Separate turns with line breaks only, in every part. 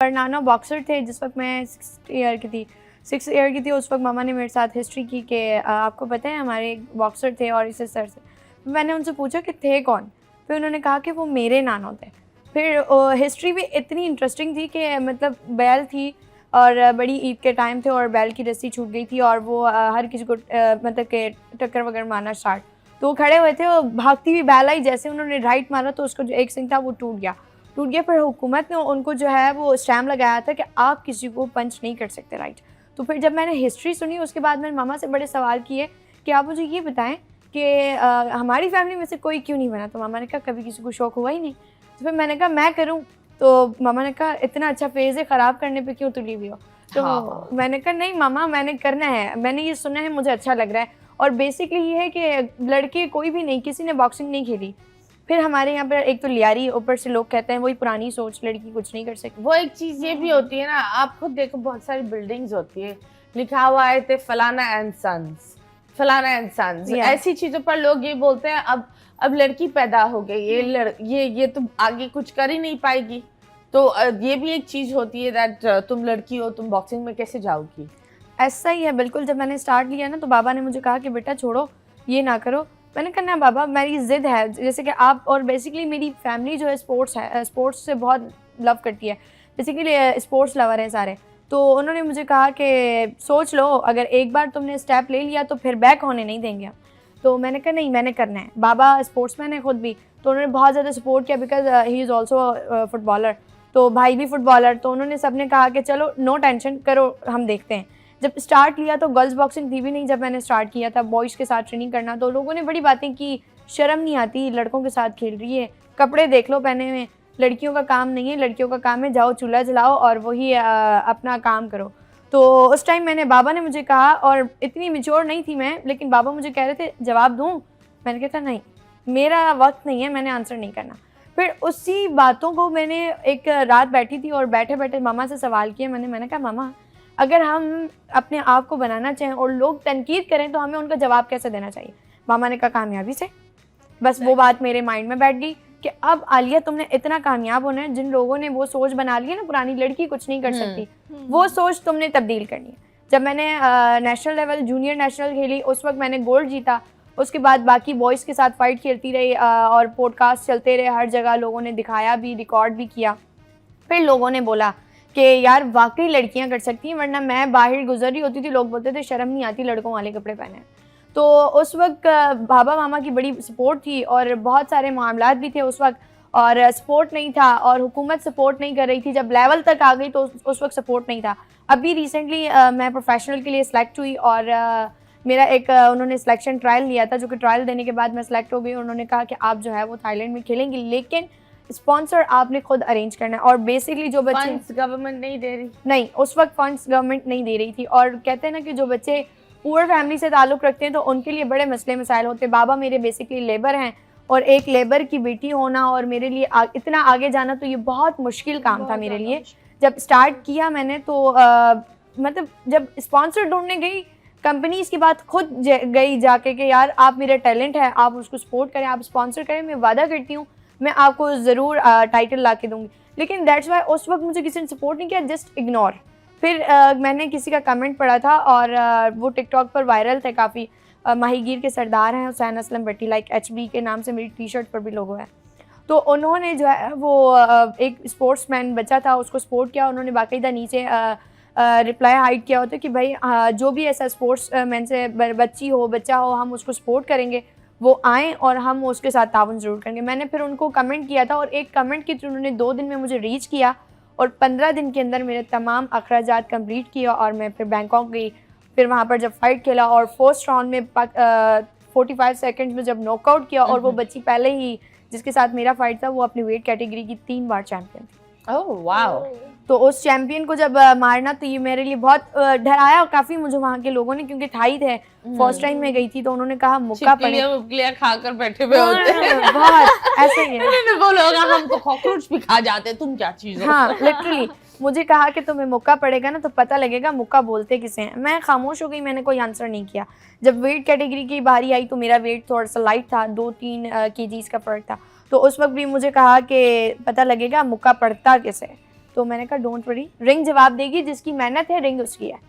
और नाना बॉक्सर थे जिस वक्त मैं 6 ईयर की थी। 6 ईयर की थी उस वक्त मामा ने मेरे साथ हिस्ट्री की कि आपको पता है हमारे एक बॉक्सर थे और इसे सर से। मैंने उनसे पूछा कि थे कौन, फिर उन्होंने कहा कि वो मेरे नाना थे। फिर हिस्ट्री भी इतनी इंटरेस्टिंग थी कि मतलब बैल थी और बड़ी ईद के टाइम थे और बैल की रस्सी छूट गई थी और वो हर किसी को मतलब के टक्कर वगैरह मारना स्टार्ट। तो वो खड़े हुए थे और भागती हुई बैल आई, जैसे उन्होंने राइट मारा तो उसको जो एक सिंग था वो टूट गया। फिर हुकूमत ने उनको जो है वो स्टैम्प लगाया था कि आप किसी को पंच नहीं कर सकते, राइट। तो फिर जब मैंने हिस्ट्री सुनी उसके बाद मैंने मामा से बड़े सवाल किए कि आप मुझे ये बताएं कि हमारी फैमिली में से कोई क्यों नहीं बना। तो मामा ने कहा कभी किसी को शौक हुआ ही नहीं। तो फिर मैंने कहा मैं करूं। तो मामा ने कहा इतना अच्छा फेज़ है, ख़राब करने पे क्यों तुली हुई हो। तो
हाँ।
मैंने कहा नहीं मामा मैंने करना है, मैंने ये सुना है, मुझे अच्छा लग रहा है। और बेसिकली ये है कि लड़के कोई भी नहीं, किसी ने बॉक्सिंग नहीं खेली। फिर हमारे यहाँ पर एक तो लियारी, ऊपर से लोग कहते हैं वही पुरानी सोच, लड़की कुछ नहीं कर सकती।
वो एक चीज ये भी होती है ना, आप खुद देखो बहुत सारी बिल्डिंग्स होती है लिखा हुआ है थे फलाना एंड सन्स, फलाना एंड सन्स।
Yeah.
ऐसी चीजों पर लोग ये बोलते हैं अब लड़की पैदा हो गई, ये तो आगे कुछ कर ही नहीं पाएगी। तो ये भी एक चीज होती है दैट तुम लड़की हो, तुम बॉक्सिंग में कैसे जाओगी।
ऐसा ही है बिल्कुल। जब मैंने स्टार्ट लिया ना तो बाबा ने मुझे कहा कि बेटा छोड़ो, ये ना करो। मैंने कहा ना बाबा मेरी ज़िद है, जैसे कि आप और बेसिकली मेरी फैमिली जो है स्पोर्ट्स है, स्पोर्ट्स से बहुत लव करती है, बेसिकली स्पोर्ट्स लवर हैं सारे। तो उन्होंने मुझे कहा कि सोच लो, अगर एक बार तुमने स्टेप ले लिया तो फिर बैक होने नहीं देंगे हम। तो मैंने कहा नहीं मैंने करना है। बाबा स्पोर्ट्समैन है खुद भी, तो उन्होंने बहुत ज़्यादा सपोर्ट किया because he is also footballer. तो भाई भी फुटबॉलर, तो उन्होंने सब ने कहा कि चलो नो टेंशन करो, हम देखते हैं। जब स्टार्ट लिया तो गर्ल्स बॉक्सिंग थी भी नहीं जब मैंने स्टार्ट किया था, बॉयज़ के साथ ट्रेनिंग करना। तो लोगों ने बड़ी बातें की, शर्म नहीं आती, लड़कों के साथ खेल रही है, कपड़े देख लो पहने हुए, लड़कियों का काम नहीं है, लड़कियों का काम है जाओ चूल्हा जलाओ और वही अपना काम करो। तो उस टाइम बाबा ने मुझे कहा, और इतनी मेच्योर नहीं थी मैं, लेकिन बाबा मुझे कह रहे थे जवाब दूँ। मैंने कहा नहीं मेरा वक्त नहीं है, मैंने आंसर नहीं करना। फिर उसी बातों को मैंने एक रात बैठी थी और बैठे बैठे मामा से सवाल किया। मैंने कहा मामा अगर हम अपने आप को बनाना चाहें और लोग तनकीद करें तो हमें उनका जवाब कैसे देना चाहिए। मामा ने कहा कामयाबी से। बस वो बात मेरे माइंड में बैठ गई कि अब आलिया तुमने इतना कामयाब होना है, जिन लोगों ने वो सोच बना ली है ना पुरानी लड़की कुछ नहीं कर सकती, वो सोच तुमने तब्दील करनी है। जब मैंने नेशनल लेवल जूनियर नेशनल खेली उस वक्त मैंने गोल्ड जीता। उसके बाद बाकी बॉयज़ के साथ फाइट खेलती रही और पॉडकास्ट चलते रहे, हर जगह लोगों ने दिखाया भी, रिकॉर्ड भी किया। फिर लोगों ने बोला कि यार वाकई लड़कियां कर सकती हैं, वरना मैं बाहर गुजर रही होती थी लोग बोलते थे शर्म नहीं आती लड़कों वाले कपड़े पहने। तो उस वक्त बाबा मामा की बड़ी सपोर्ट थी और बहुत सारे मामलात भी थे उस वक्त, और सपोर्ट नहीं था और हुकूमत सपोर्ट नहीं कर रही थी। जब लेवल तक आ गई तो उस वक्त सपोर्ट नहीं था। अभी रिसेंटली मैं प्रोफेशनल के लिए सिलेक्ट हुई और मेरा एक उन्होंने सिलेक्शन ट्रायल लिया था, जो कि ट्रायल देने के बाद मैं सिलेक्ट हो गई। उन्होंने कहा कि आप जो है वो थाईलैंड में खेलेंगी, लेकिन स्पॉन्सर आपने खुद अरेंज करना है। और बेसिकली जो बच्चे
फंड्स गवर्नमेंट नहीं दे रही,
नहीं उस वक्त फंड्स गवर्नमेंट नहीं दे रही थी। और कहते हैं ना कि जो बच्चे पुअर फैमिली से ताल्लुक़ रखते हैं तो उनके लिए बड़े मसले मसाइल होते हैं। बाबा मेरे बेसिकली लेबर हैं और एक लेबर की बेटी होना और मेरे लिए इतना आगे जाना, तो ये बहुत मुश्किल काम था मेरे लिए। जब स्टार्ट किया मैंने तो मतलब जब स्पॉन्सर ढूंढने गई, कंपनीज़ की बात खुद गई जाके कि यार आप मेरा टैलेंट है, आप उसको सपोर्ट करें, आप स्पॉन्सर करें, मैं वादा करती हूँ मैं आपको ज़रूर टाइटल ला के दूँगी। लेकिन दैट्स वाई उस वक्त मुझे किसी ने सपोर्ट नहीं किया, जस्ट इग्नोर। फिर मैंने किसी का कमेंट पढ़ा था और वो टिकटॉक पर वायरल थे काफ़ी। माहीगीर के सरदार हैं हुसैन असलम भट्टी, लाइक HB के नाम से मेरी टी-शर्ट पर भी लोगो है। तो उन्होंने जो है वो एक स्पोर्ट्समैन बच्चा था उसको सपोर्ट किया। उन्होंने बाकायदा नीचे रिप्लाई हाइड किया होता कि भाई जो भी ऐसा स्पोर्ट्स मैन से बच्ची हो बच्चा हो हम उसको सपोर्ट करेंगे, वो आएँ और हम उसके साथ ताउन ज़रूर करेंगे। मैंने फिर उनको कमेंट किया था और एक कमेंट के थ्रू उन्होंने 2 दिन में मुझे रीच किया और 15 दिन के अंदर मेरे तमाम अखराजात कंप्लीट किया और मैं फिर बैंकॉक गई। फिर वहाँ पर जब फाइट खेला और फर्स्ट राउंड में 45 सेकंड्स में जब नॉकआउट किया, और वो बच्ची पहले ही जिसके साथ मेरा फाइट था वो अपनी वेट कैटेगरी की 3 बार चैम्पियन थी।
Oh wow.
तो उस चैम्पियन को जब मारना तो ये मेरे लिए बहुत डराया काफ़ी मुझे वहाँ के लोगों ने, क्योंकि थाई थे, फर्स्ट टाइम में गई थी। तो उन्होंने कहा मुक्का पड़े,
खाकर बैठे हुए होते हैं
बहुत ऐसे ही है।
वो लोग हम तो कॉकरोच भी खा जाते हैं, तुम क्या चीज हो।
हाँ लिटरली मुझे कहा कि तुम्हें मुक्का पड़ेगा ना तो पता लगेगा मुक्का बोलते किसे हैं। मैं खामोश हो गई, मैंने कोई आंसर नहीं किया। जब वेट कैटेगरी की बारी आई तो मेरा वेट थोड़ा सा लाइट था, 2-3 kgs का फ़र्क था। तो उस वक्त भी मुझे कहा कि पता लगेगा मुक्का पड़ता किसे। तो मैंने कहा डोंट वरी, रिंग जवाब देगी, जिसकी मेहनत है रिंग उसकी है।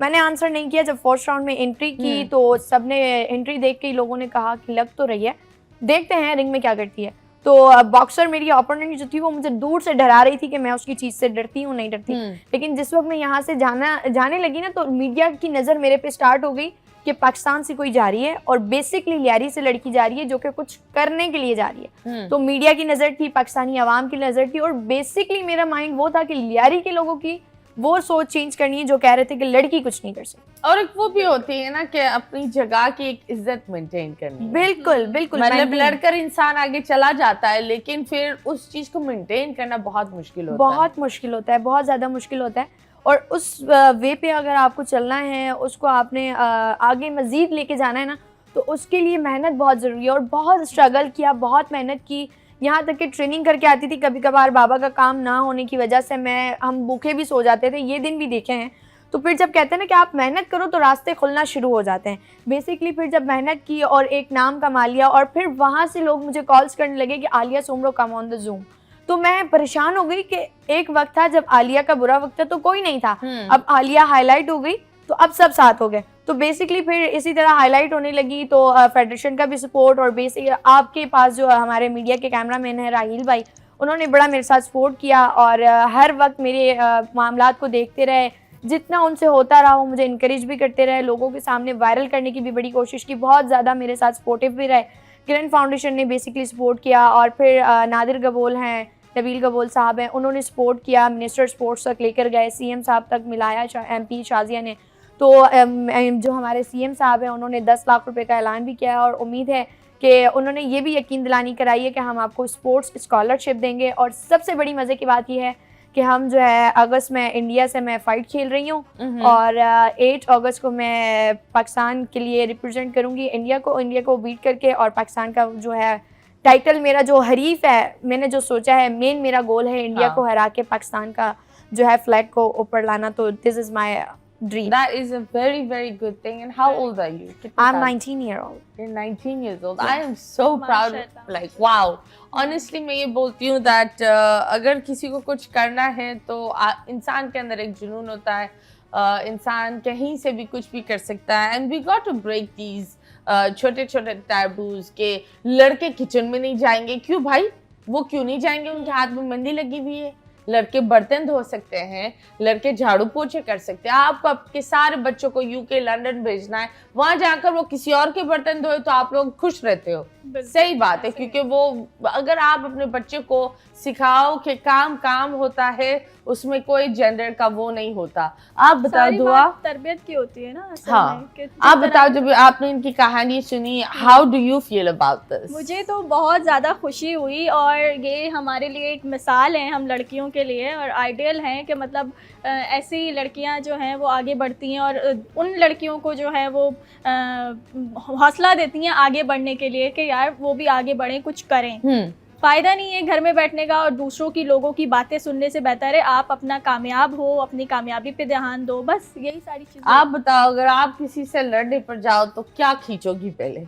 मैंने आंसर नहीं किया। जब फर्स्ट राउंड में एंट्री की तो सबने एंट्री देख के लोगों ने कहा कि लग तो रही है, देखते हैं रिंग में क्या करती है। तो बॉक्सर मेरी ओपोनेंट जो थी वो मुझे दूर से डरा रही थी कि मैं उसकी चीज़ से डरती हूँ नहीं डरती। लेकिन जिस वक्त मैं यहाँ से जाने लगी ना, तो मीडिया की नज़र मेरे पे स्टार्ट हो गई कि पाकिस्तान से कोई जा रही है और बेसिकली लियारी से लड़की जा रही है जो कि कुछ करने के लिए जा रही है। तो मीडिया की नज़र थी, पाकिस्तानी आवाम की नज़र थी, और बेसिकली मेरा माइंड वो था कि लियारी के लोगों की वो सोच चेंज करनी है जो कह रहे थे कि लड़की कुछ नहीं कर सकती।
और एक वो भी होती है ना कि अपनी जगह की एक इज्जत मेंटेन करनी है।
बिल्कुल बिल्कुल,
मतलब लड़कर इंसान आगे चला जाता है, लेकिन फिर उस चीज को मेंटेन करना बहुत मुश्किल होता है।
बहुत मुश्किल होता है, बहुत ज़्यादा मुश्किल होता है। और उस वे पे अगर आपको चलना है, उसको आपने आगे मज़ीद लेके जाना है ना, तो उसके लिए मेहनत बहुत ज़रूरी है। और बहुत स्ट्रगल किया, बहुत मेहनत की, यहाँ तक कि ट्रेनिंग करके आती थी। कभी कभार बाबा का काम ना होने की वजह से हम भूखे भी सो जाते थे, ये दिन भी देखे हैं। तो फिर जब कहते हैं ना कि आप मेहनत करो तो रास्ते खुलना शुरू हो जाते हैं। बेसिकली फिर जब मेहनत की और एक नाम कमा लिया, और फिर वहाँ से लोग मुझे कॉल्स करने लगे कि Alia Soomro come on the zoom. तो मैं परेशान हो गई कि एक वक्त था जब आलिया का बुरा वक्त था तो कोई नहीं था, अब आलिया हाईलाइट हो गई तो अब सब साथ हो गए। तो बेसिकली फिर इसी तरह हाईलाइट होने लगी, तो फेडरेशन का भी सपोर्ट, और बेसिकली आपके पास जो हमारे मीडिया के कैमरामैन हैं राहील भाई, उन्होंने बड़ा मेरे साथ सपोर्ट किया और हर वक्त मेरे मामलात को देखते रहे। जितना उनसे होता रहा वो मुझे इनकरेज भी करते रहे, लोगों के सामने वायरल करने की भी बड़ी कोशिश की, बहुत ज़्यादा मेरे साथ सपोर्टिव भी रहे। किरण फाउंडेशन ने बेसिकली सपोर्ट किया, और फिर नादिर गबोल हैं, नबील गबोल साहब हैं, उन्होंने सपोर्ट किया, मिनिस्टर स्पोर्ट्स तक लेकर गए, सीएम साहब तक मिलाया MP शाजिया ने। तो जो हमारे सीएम साहब हैं उन्होंने 10 लाख रुपए का ऐलान भी किया है, और उम्मीद है कि उन्होंने ये भी यकीन दिलानी कराई है कि हम आपको स्पोर्ट्स स्कॉलरशिप देंगे। और सबसे बड़ी मज़े की बात यह है कि हम जो है अगस्त में इंडिया से मैं फ़ाइट खेल रही हूँ, और 8 अगस्त को मैं पाकिस्तान के लिए रिप्रेजेंट करूँगी इंडिया को बीट करके। और पाकिस्तान का जो है टाइटल, मेरा जो हरीफ है, मैंने जो सोचा है, मेन मेरा गोल है इंडिया को हरा के पाकिस्तान का जो है फ्लैग को ऊपर लाना। तो this is my dream.
That is a very, very good thing. And how old are you?
I'm 19-year-old.
You're 19 years old. I am so proud. Like, wow. Honestly, मैं ये बोलती हूँ that अगर किसी को कुछ करना है तो इंसान के अंदर एक जुनून होता है, इंसान कहीं से भी कुछ भी कर सकता है। And we got to break these छोटे छोटे taboos के लड़के किचन में नहीं जाएंगे। क्यों भाई? वो क्यों नहीं जाएंगे? उनके हाथ में मेहंदी लगी हुई है। लड़के बर्तन धो सकते हैं, लड़के झाड़ू पोछे कर सकते हैं। आपको आपके सारे बच्चों को यूके लंदन भेजना है, वहां जाकर वो किसी और के बर्तन धोए तो आप लोग खुश रहते हो। सही बात है, क्योंकि वो अगर आप अपने बच्चे को सिखाओ कि काम काम होता है, उसमें कोई जेंडर का वो नहीं होता। आप बताओ दुआ,
तरबियत की होती है ना।
हाँ, आप बताओ जब आपने इनकी कहानी सुनी, how do you feel about this?
मुझे तो बहुत ज़्यादा खुशी हुई, और ये हमारे लिए एक मिसाल है हम लड़कियों के लिए, और आइडियल हैं कि मतलब ऐसी लड़कियां जो हैं वो आगे बढ़ती हैं, और उन लड़कियों को जो है वो हौसला देती हैं आगे बढ़ने के लिए कि यार वो भी आगे बढ़ें, कुछ करें। फ़ायदा नहीं है घर में बैठने का और दूसरों की लोगों की बातें सुनने से। बेहतर है आप अपना कामयाब हो, अपनी कामयाबी पे ध्यान दो, बस यही सारी चीज़ें।
आप बताओ, अगर आप किसी से लड़ने पर जाओ तो क्या खींचोगी? पहले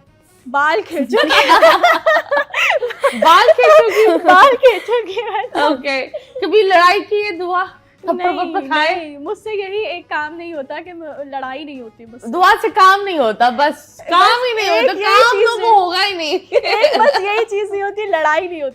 बाल खींचोगी।
बाल खींचोगी?
बाल खींचोगी।
ओके, कभी लड़ाई की है दुआ?
नहीं, मुझसे यही एक काम नहीं होता कि लड़ाई नहीं होती। बस
दुआ से काम नहीं होता, बस काम ही नहीं होता, काम तो वो होगा ही नहीं।
बस यही चीज नहीं होती, लड़ाई नहीं होती।